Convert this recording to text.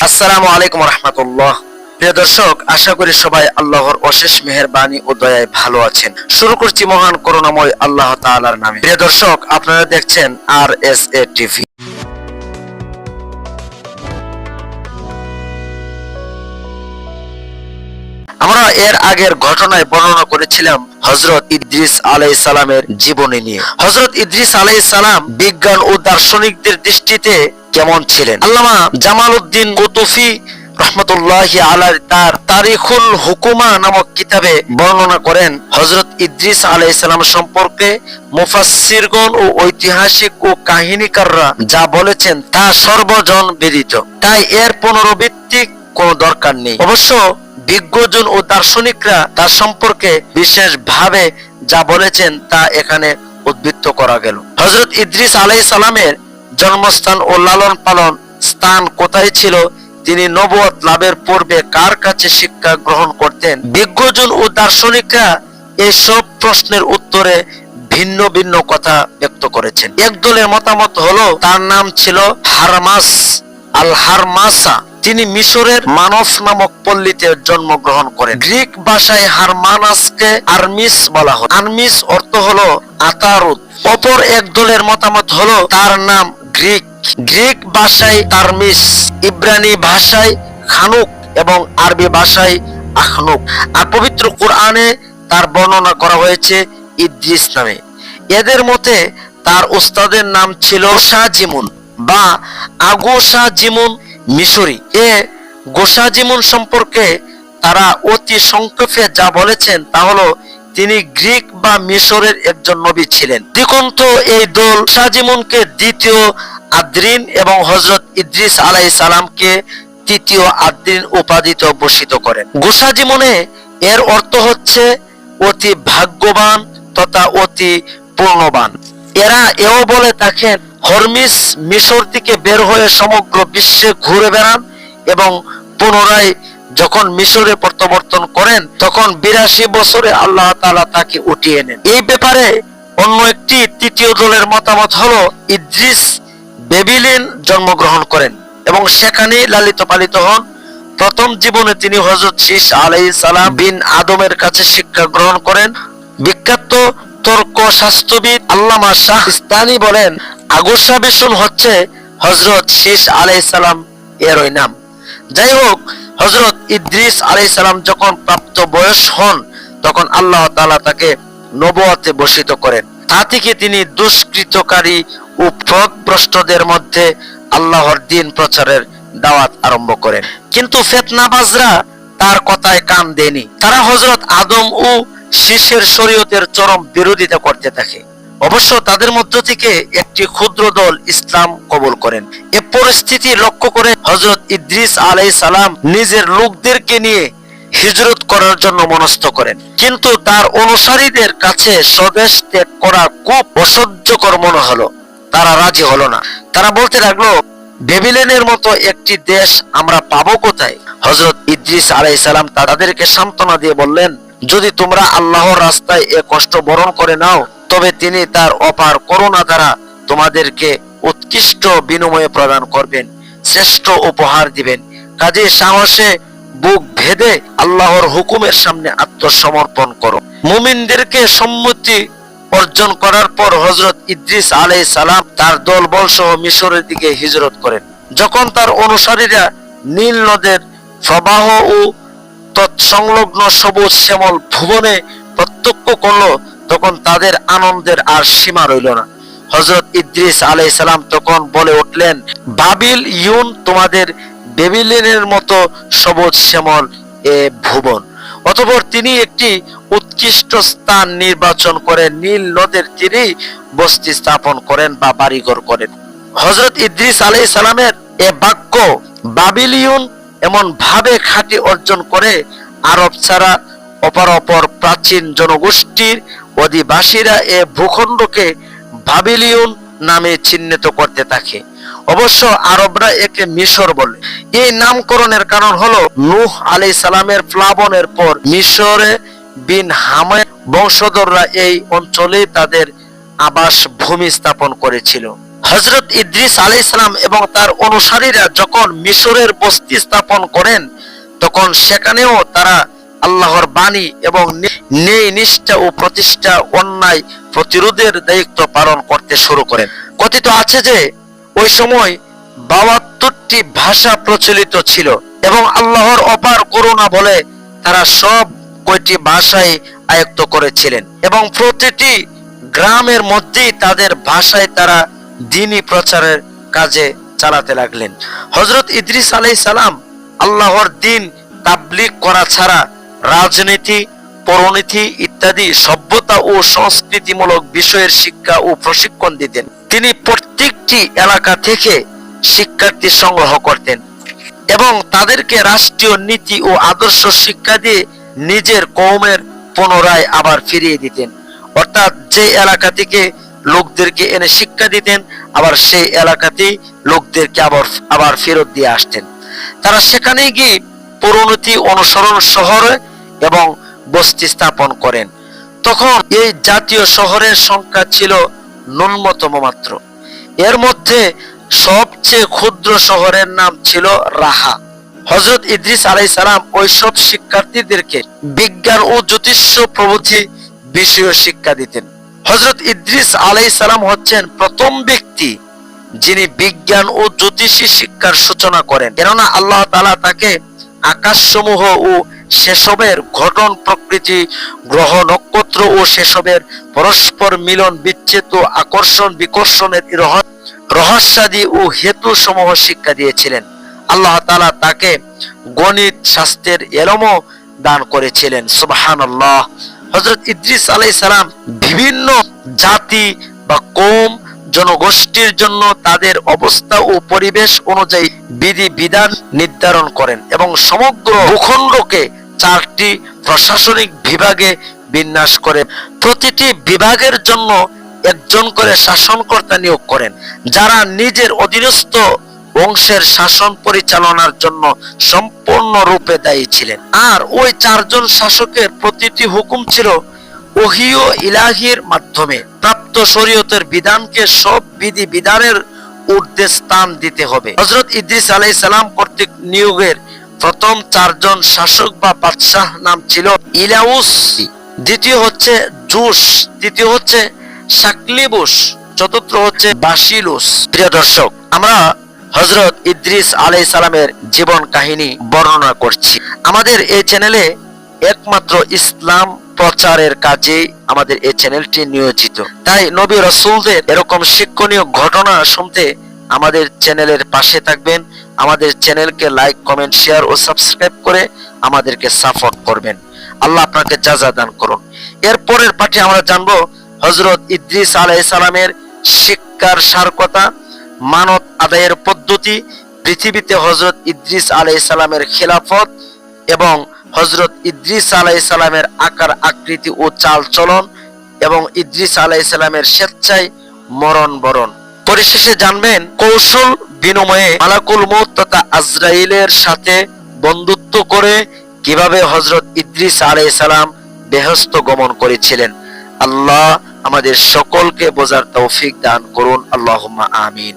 আসসালামু আলাইকুম রহমতুল্লাহ। প্রিয় দর্শক, আশা করি সবাই আল্লাহর অশেষ মেহেরবানি ও দয়ায় ভালো আছেন। শুরু করছি মহান করুণাময় আল্লাহ তাআলার নামে। প্রিয় দর্শক, আপনারা দেখছেন RSA টিভি। আমরা এর আগের ঘটনায় বর্ণনা করেছিলাম হযরত ইদ্রিস আলাইহিস সালামের জীবনী নিয়ে। হযরত ইদ্রিস আলাইহিস সালাম বিজ্ঞান ও দার্শনিকদের দৃষ্টিতে কেমন ছিলেন? আল্লামা জামালউদ্দিন কুতুফি রহমতুল্লাহি আলাইহি তার তারিখুল হুকুমা নামক কিতাবে বর্ণনা করেন, হযরত ইদ্রিস আলাইহিস সালাম সম্পর্কে মুফাসসিরগণ ও ঐতিহাসিক ও কাহিনীকাররা যা বলেছেন তা সর্বজন বিদিত, তাই এর পুনরাবৃত্তি কোনো দরকার নেই। অবশ্য বিজ্ঞজন ও দার্শনিকরা তার সম্পর্কে বিশেষভাবে যা বলেছেন তা এখানে উদ্ধৃত করা গেল। হযরত ইদ্রিস আলাইহিস সালামের জন্মস্থান ও লালন পালন স্থান কোথায় ছিল, তিনি নবুয়ত লাভের পূর্বে কার কাছে শিক্ষা গ্রহণ করতেন, বিজ্ঞজন ও দার্শনিকরা এই সব প্রশ্নের উত্তরে ভিন্ন ভিন্ন কথা ব্যক্ত করেছেন। এক দলের মতামত হলো তার নাম ছিল হারমাস আল হারমাসা। তিনি মিশরের মানফ নামক পল্লীতে জন্মগ্রহণ করেন। গ্রিক ভাষায় হারমানাসকে আরমিস বলা হয়। আরমিস অর্থ হলো আতারুত। অপর এক দলের মতামত হলো তার নাম গ্রিক ভাষায় তারমিস, ইব্রানি ভাষায় খানুক এবং আরবি ভাষায় আখনুক। আর পবিত্র কোরআনে তার বর্ণনা করা হয়েছে ইদ্রিস নামে। এদের মতে তার উস্তাদের নাম ছিল গোসাজিমুন বা আগোসাজিমুন মিশরি। গোসাজিমুন সম্পর্কে তারা অতি সংক্ষেপে যা বলেছেন তা হলো তিনি গ্রিক বা মিশরের একজন নবী ছিলেন। দিগন্ত এই দল গোসাজিমুনকে দ্বিতীয় আদ্রিন এবং হযরত ইদ্রিস আলাইহিস সালামকে তৃতীয় আদ্রিন উপাধিতে ভূষিত করেন। গোসাজিমুনে এর অর্থ হচ্ছে অতি ভাগ্যবান তথা অতি পূর্ণবান। এরা এও বলে থাকেন হরমিস মিশর থেকে বের হয়ে সমগ্র বিশ্বে ঘুরে বেড়ান এবং পুনরায় যখন মিশরে প্রত্যাবর্তন করেন তখন 82 বছরে আল্লাহ তাআলা তাকে উঠিয়ে নেন। এই ব্যাপারে অন্য একটি তৃতীয় দলের মতামত হলো ইদ্রিস বেবিলিন জন্মগ্রহণ করেন এবং সেখানে লালিত পালিত হন। প্রথম জীবনে তিনি হযরত শীস আলাইহিস সালাম বিন আদমের কাছে শিক্ষা গ্রহণ করেন। বিখ্যাত তর্ক শাস্ত্রবিদ আল্লামা শাহস্তানি বলেন আগোসাবিসুন হচ্ছে হযরত শীস আলাইহিস সালাম এরই নাম। যাই হোক, হযরত ইদ্রিস আলাইহিস সালাম যখন প্রাপ্ত বয়স হন তখন আল্লাহ তাআলা তাকে নবুয়তে ভূষিত করেন। তা থেকে তিনি দুষ্কৃতকারী ও পথভ্রষ্টদের মধ্যে আল্লাহর দ্বীন প্রচারের দাওয়াত আরম্ভ করেন। কিন্তু ফিতনাবাজরা তার কথায় কান দেয়নি। তারা হযরত আদম ও শীসের শরীয়তের চরম বিরোধিতা করতে থাকে। অবশ্য তাদের মধ্য থেকে একটি ক্ষুদ্র দল ইসলাম কবুল করেন। এ পরিস্থিতি লক্ষ্য করে হযরত ইদ্রিস আলাইহিস সালাম নিজের লোকদেরকে নিয়ে হিজরত করার জন্য মনস্থ করেন, কিন্তু তার অনুসারীদের কাছে স্বদেশ ত্যাগ করা খুব অসহ্যকর মনে হলো। তারা রাজি হলো না। তারা বলতে লাগলো, বেবিলনের মতো একটি দেশ আমরা পাবো কোথায়? হযরত ইদ্রিস আলাইহিস সালাম তাদেরকে সান্ত্বনা দিয়ে বললেন, যদি তোমরা আল্লাহর রাস্তায় এ কষ্ট বরণ করে নাও তবে তিনি তার অপার করুণা দ্বারা তোমাদেরকে উৎকৃষ্ট বিনিময়ে প্রদান করবেন, শ্রেষ্ঠ উপহার দিবেন। কাজে সাহসে বুক ভেদে আল্লাহর হুকুমের সামনে আত্মসমর্পণ করো। মুমিনদেরকে সম্মতি অর্জন করার পর হযরত ইদ্রিস আলাইহিস সালাম তার দলবল সহ মিশরের দিকে হিজরত করেন। যখন তার অনুসারীরা নীল নদের প্রবাহ ও তৎসংলগ্ন সবুজ শ্যামল ভুবনে প্রত্যক্ষ করলো তখন তাদের আনন্দের আর সীমা রইল না। হযরত ইদ্রিস আলাইহিস সালাম তখন বলে উঠলেন, বাবিল ইউন তোমাদের বেবিলনের মতো সবুজ শ্যামল এ ভুবন। অতঃপর তিনি একটি উৎকৃষ্ট স্থান নির্বাচন করে নীল নদের তীরে বসতি স্থাপন করেন বা বাড়িঘর করেন। হযরত ইদ্রিস আলাইহিস সালামের এ বাক্য বাবিলিয়ন এমন ভাবে খ্যাতি অর্জন করে আরব ছাড়া অপর প্রাচীন জনগোষ্ঠীর অধিবাসীরা এ ভূখণ্ডকে বাবিলিয়ন নামে চিহ্নিত করতে থাকে। অবশ্য আরবরা একে মিশর বলে। এই নামকরণের কারণ হলো নূহ আলাইহিস সালামের প্লাবনের পর মিশরে বিন হামের বংশধররা এই অঞ্চলে তাদের আবাস ভূমি স্থাপন করেছিল। হযরত ইদ্রিস আলাইহিস সালাম এবং তার অনুসারীরা যখন মিশরের বস্তি স্থাপন করেন, তখন সেখানেও তারা আল্লাহর বাণী এবং ন্যায় নিষ্ঠা ও প্রতিষ্ঠা অন্যায় প্রতিরোধের দায়িত্ব পালন করতে শুরু করেন। কথিত আছে যে ওই সময় ৭২টি ভাষা প্রচলিত ছিল এবং আল্লাহর অপার করুণা বলে তারা সব কয়টি ভাষায় আয়ত্ত করেছিলেন এবং প্রতিটি গ্রামের মধ্যেই তাদের ভাষায় তারা দ্বীনি প্রচারের কাজে চালাতে লাগলেন। হযরত ইদ্রিস আলাইহিস সালাম আল্লাহর দ্বীন তাবলীগ করা ছাড়া রাজনীতি, পরনীতি ইত্যাদি সভ্যতা ও সংস্কৃতিমূলক বিষয়ের শিক্ষা ও প্রশিক্ষণ দিতেন। তিনি প্রত্যেকটি এলাকা থেকে শিক্ষার্থী সংগ্রহ করতেন এবং তাদেরকে রাষ্ট্রীয় নীতি ও আদর্শ শিক্ষা দিয়ে নিজের কওমের পুনরায় আবার ফিরিয়ে দিতেন। অর্থাৎ যে এলাকা থেকে লোকদেরকে এনে শিক্ষা দিতেন, আবার সেই এলাকাতেই লোকদেরকে আবার ফেরত দিয়ে আসতেন। তারা সেখানে গিয়ে পরিণতি অনুসরণ শহরে এবং বস্তি স্থাপন করেন। তখন এই জাতীয় শহরের সংখ্যা ছিল ন্যূনতম মাত্র। এর মধ্যে সবচেয়ে ক্ষুদ্র শহরের নাম ছিল রাহা। হযরত ইদ্রিস আলাইহিস সালাম ওইসব শিক্ষার্থীদেরকে বিজ্ঞান ও জ্যোতিষ প্রভৃতি বিষয় শিক্ষা দিতেন। হযরত ইদ্রিস আলাইহিস সালাম হচ্ছেন প্রথম ব্যক্তি যিনি বিজ্ঞান ও জ্যোতিষী শিক্ষার সূচনা করেন, কেননা আল্লাহ তাআলা তাকে আকাশসমূহ ও সেসবের গঠন প্রকৃতি, গ্রহ নক্ষত্র ও সেসবের পরস্পর মিলন বিচ্ছেদ ও আকর্ষণ বিকর্ষণের রহস্যাদি ও হেতু সমূহ শিক্ষা দিয়েছিলেন। আল্লাহ তাআলা তাকে গণিত শাস্ত্রের এলমও দান করেছিলেন। সুবহানাল্লাহ। হযরত ইদ্রিস আলাইহিস সালাম বিভিন্ন জাতি বা কওম জনগোষ্ঠীর জন্য তাদের অবস্থা ও পরিবেশ অনুযায়ী বিধি বিধান নির্ধারণ করেন এবং সমগ্র ভূখণ্ডকে 4টি প্রশাসনিক বিভাগে বিন্যাস করে প্রতিটি বিভাগের জন্য একজন করে শাসনকর্তা নিয়োগ করেন, যারা নিজের অধীনস্থ বংশের শাসন পরিচালনার জন্য সম্পূর্ণরূপে দায়ী ছিলেন। আর ওই 4 জন শাসকের প্রতিটি হুকুম ছিল ওহী ও ইলাহির মাধ্যমে প্রাপ্ত শরীয়তের বিধানকে সব বিধি বিধানের ঊর্ধ্বে স্থান দিতে হবে। হযরত ইদ্রিস আলাইহিস সালাম কর্তৃক নিয়োগের প্রথম 4 জন শাসক বা বাদশাহ নাম ছিল ইলাউস, দ্বিতীয় হচ্ছে জুস, তৃতীয় হচ্ছে সাকলিবুস, চতুর্থ হচ্ছে বাসিলুস। প্রিয় দর্শক, আমরা হযরত ইদ্রিস আলাইহিস সালামের জীবন কাহিনী বর্ণনা করছি। আমাদের এই চ্যানেলে একমাত্র ইসলাম প্রচারের কাজে আমাদের এই চ্যানেলটি নিয়োজিত। তাই নবী রাসূলদের এরকম শিক্ষণীয় ঘটনা শুনতে আমাদের চ্যানেলের পাশে থাকবেন। আমাদের চ্যানেলকে লাইক, কমেন্ট, শেয়ার ও সাবস্ক্রাইব করে আমাদেরকে সাপোর্ট করবেন। আল্লাহ আপনাকে জাযা দান করুন। এরপরের পাঠে আমরা জানবো হযরত ইদ্রিস আলাইহিস সালামের শিক্ষার সার কথা, মানত আদায়ের পদ্ধতি, পৃথিবীতে হযরত ইদ্রিস আলাইহিস সালামের খিলাফত এবং হযরত ইদ্রিস আলাইহিস সালামের আকার আকৃতি ও চাল চলন এবং ইদ্রিস আলাইহিস সালামের স্বেচ্ছায় মরণ বরণ। পরিশেষে জানবেন কৌশল বিনিময়ে মালাকুল মউত তথা আজরাইলের সাথে বন্ধুত্ব করে কিভাবে হযরত ইদ্রিস আলাইহিস সালাম বেহেশত গমন করেছিলেন। আল্লাহ আমাদের সকলকে বোঝার তৌফিক দান করুন। আল্লাহুম্মা আমিন।